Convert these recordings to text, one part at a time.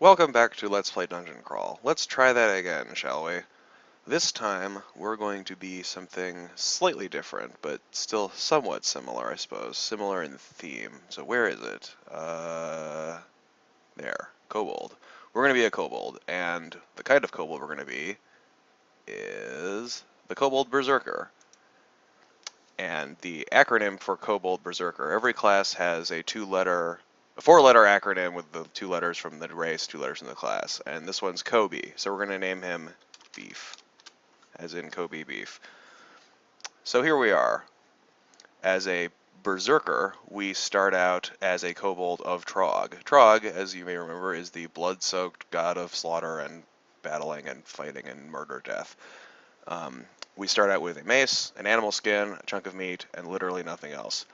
Welcome back to Let's Play Dungeon Crawl. Let's try that again, shall we? This time, we're going to be something slightly different, but still somewhat similar, I suppose. Similar in theme. So where is it? There. Kobold. We're going to be a kobold, and the kind of kobold we're going to be is the Kobold Berserker. And the acronym for Kobold Berserker, every class has a four-letter acronym with the two letters from the race, two letters from the class, and this one's KoBe, so we're going to name him Beef, as in KoBe beef. So here we are. As a Berserker, we start out as a kobold of Trog. Trog, as you may remember, is the blood-soaked god of slaughter and battling and fighting and murder death. We start out with a mace, an animal skin, a chunk of meat, and literally nothing else.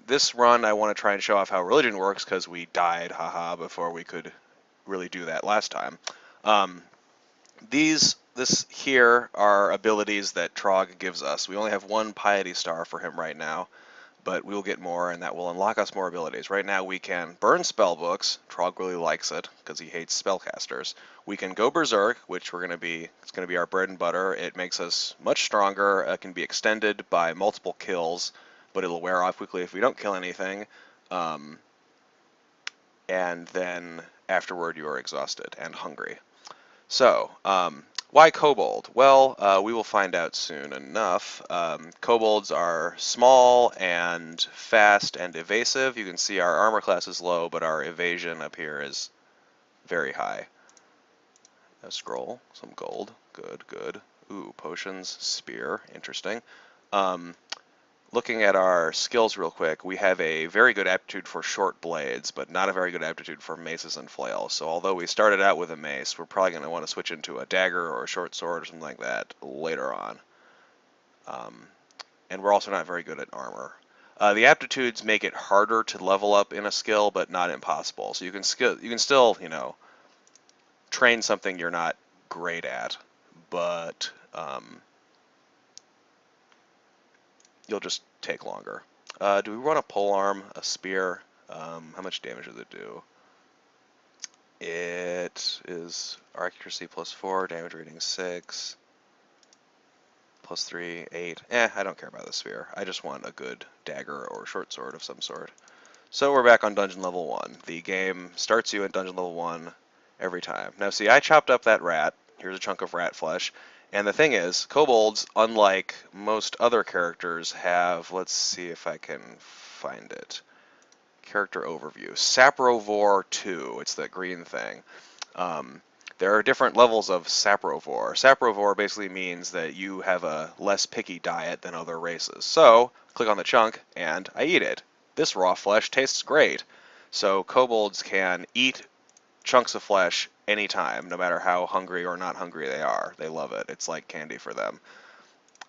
This run, I want to try and show off how religion works, because we died, haha, before we could really do that last time. This here are abilities that Trog gives us. We only have one piety star for him right now, but we'll get more, and that will unlock us more abilities. Right now we can burn spell books. Trog really likes it, because he hates spellcasters. We can go berserk, which it's going to be our bread and butter. It makes us much stronger. It can be extended by multiple kills, but it'll wear off quickly if we don't kill anything. And then afterward you are exhausted and hungry. So, why kobold? Well, we will find out soon enough. Kobolds are small and fast and evasive. You can see our armor class is low, but our evasion up here is very high. A scroll, some gold. Good, good. Ooh, potions, spear, interesting. Looking at our skills real quick, we have a very good aptitude for short blades, but not a very good aptitude for maces and flails. So although we started out with a mace, we're probably going to want to switch into a dagger or a short sword or something like that later on. And we're also not very good at armor. The aptitudes make it harder to level up in a skill, but not impossible. So you can still, train something you're not great at, but you'll just take longer. Do we want a polearm, a spear? How much damage does it do? It is accuracy +4, damage rating 6, +3, 8. I don't care about the spear. I just want a good dagger or short sword of some sort. So we're back on dungeon level 1. The game starts you at dungeon level 1 every time. Now see, I chopped up that rat. Here's a chunk of rat flesh. And the thing is, kobolds, unlike most other characters, have, let's see if I can find it. Character overview. Saprovore 2. It's that green thing. There are different levels of Saprovore. Saprovore basically means that you have a less picky diet than other races. So, click on the chunk, and I eat it. This raw flesh tastes great. So, kobolds can eat chunks of flesh anytime, no matter how hungry or not hungry they are. They love it. It's like candy for them.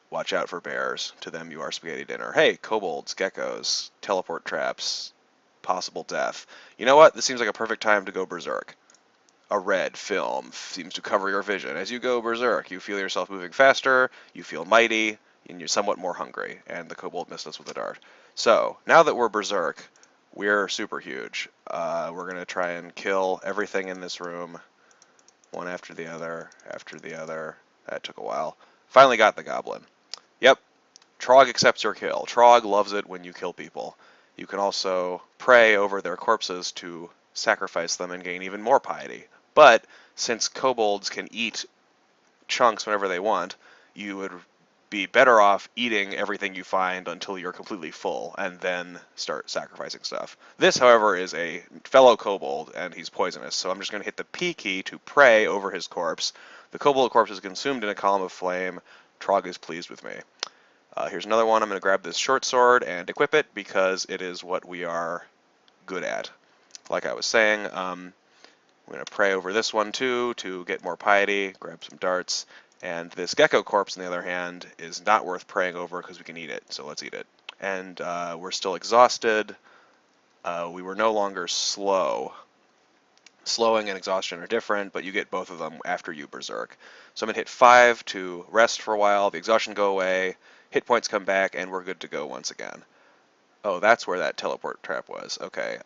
Watch out for bears. To them you are spaghetti dinner. Hey, kobolds, geckos, teleport traps, possible death. You know what? This seems like a perfect time to go berserk. A red film seems to cover your vision. As you go berserk, you feel yourself moving faster, you feel mighty, and you're somewhat more hungry. And the kobold missed us with a dart. So, now that we're berserk, we're super huge. We're going to try and kill everything in this room, one after the other, after the other. That took a while. Finally got the goblin. Yep, Trog accepts your kill. Trog loves it when you kill people. You can also pray over their corpses to sacrifice them and gain even more piety. But since kobolds can eat chunks whenever they want, you would be better off eating everything you find until you're completely full, and then start sacrificing stuff. This, however, is a fellow kobold, and he's poisonous, so I'm just going to hit the P key to pray over his corpse. The kobold corpse is consumed in a column of flame. Trog is pleased with me. Here's another one. I'm going to grab this short sword and equip it, because it is what we are good at. Like I was saying, I'm going to pray over this one too to get more piety, grab some darts. And this gecko corpse, on the other hand, is not worth praying over because we can eat it, so let's eat it. And we're still exhausted. We were no longer slow. Slowing and exhaustion are different, but you get both of them after you berserk. So I'm going to hit 5 to rest for a while, the exhaustion go away, hit points come back, and we're good to go once again. Oh, that's where that teleport trap was. Okay.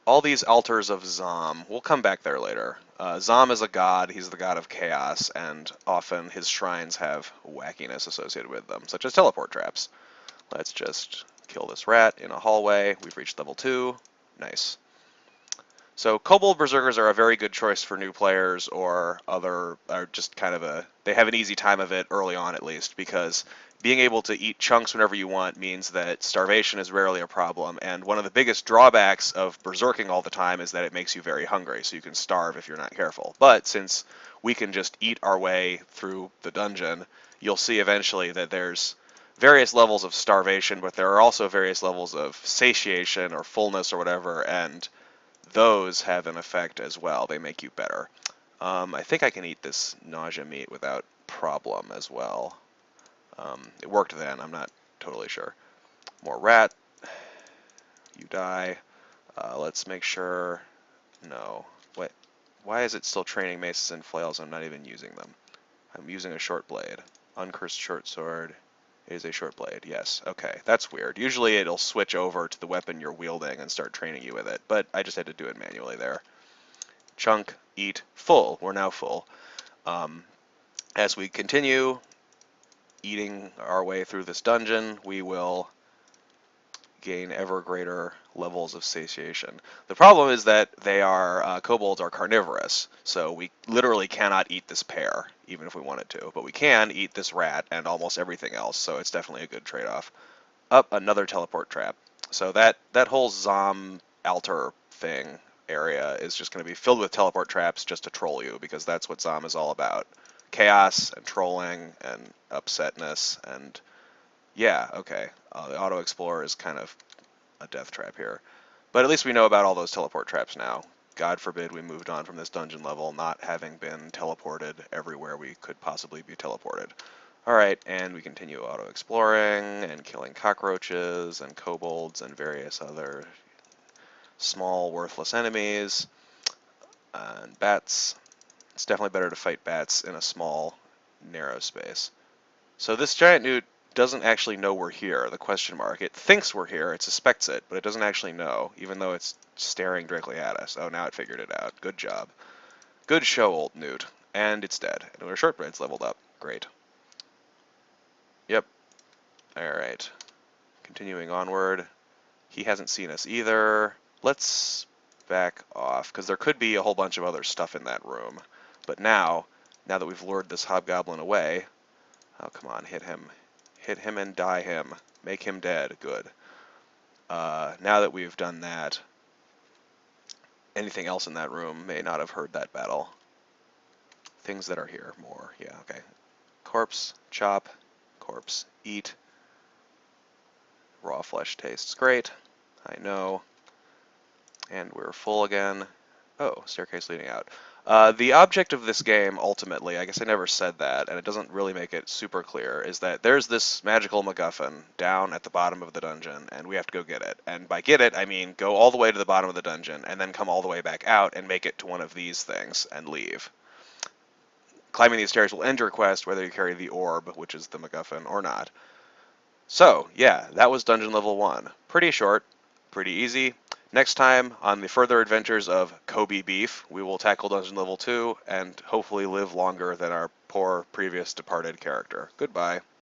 all these altars of Zom, we'll come back there later. Zom is a god, he's the god of chaos, and often his shrines have wackiness associated with them, such as teleport traps. Let's just kill this rat in a hallway. We've reached level 2. Nice. So Kobold Berserkers are a very good choice for new players or just kind of they have an easy time of it early on at least, because being able to eat chunks whenever you want means that starvation is rarely a problem, and one of the biggest drawbacks of berserking all the time is that it makes you very hungry, so you can starve if you're not careful. But since we can just eat our way through the dungeon, you'll see eventually that there's various levels of starvation, but there are also various levels of satiation or fullness or whatever, and those have an effect as well. They make you better. I think I can eat this nausea meat without problem as well. It worked then, I'm not totally sure. More rat. You die. Let's make sure... No. Wait. Why is it still training maces and flails? I'm not even using them. I'm using a short blade. Uncursed short sword. It is a short blade. Yes. Okay. That's weird. Usually it'll switch over to the weapon you're wielding and start training you with it, but I just had to do it manually there. Chunk, eat, full. We're now full. As we continue eating our way through this dungeon, we will gain ever greater levels of satiation. The problem is that kobolds are carnivorous, so we literally cannot eat this pear, even if we wanted to, but we can eat this rat and almost everything else, so it's definitely a good trade-off. Up, another teleport trap. So that whole Zom altar thing area is just going to be filled with teleport traps just to troll you, because that's what Zom is all about. Chaos and trolling and upsetness and yeah, okay. The Auto Explorer is kind of a death trap here. But at least we know about all those teleport traps now. God forbid we moved on from this dungeon level not having been teleported everywhere we could possibly be teleported. Alright, and we continue auto-exploring and killing cockroaches and kobolds and various other small, worthless enemies. And bats. It's definitely better to fight bats in a small, narrow space. So this giant newt doesn't actually know we're here, the question mark. It thinks we're here, it suspects it, but it doesn't actually know, even though it's staring directly at us. Oh, now it figured it out. Good job. Good show, old newt. And it's dead. And our shortbread's leveled up. Great. Yep. Alright. Continuing onward. He hasn't seen us either. Let's back off, because there could be a whole bunch of other stuff in that room. But now that we've lured this hobgoblin away... Oh, come on, hit him. Hit him and die him. Make him dead. Good. Now that we've done that, anything else in that room may not have heard that battle. Things that are here more. Yeah, okay. Corpse, chop. Corpse, eat. Raw flesh tastes great. I know. And we're full again. Oh, staircase leading out. The object of this game, ultimately, I guess I never said that, and it doesn't really make it super clear, is that there's this magical MacGuffin down at the bottom of the dungeon, and we have to go get it. And by get it, I mean go all the way to the bottom of the dungeon, and then come all the way back out and make it to one of these things, and leave. Climbing these stairs will end your quest, whether you carry the orb, which is the MacGuffin, or not. So, yeah, that was Dungeon Level 1. Pretty short, pretty easy. Next time, on the further adventures of KoBe Beef, we will tackle Dungeon Level 2 and hopefully live longer than our poor previous departed character. Goodbye.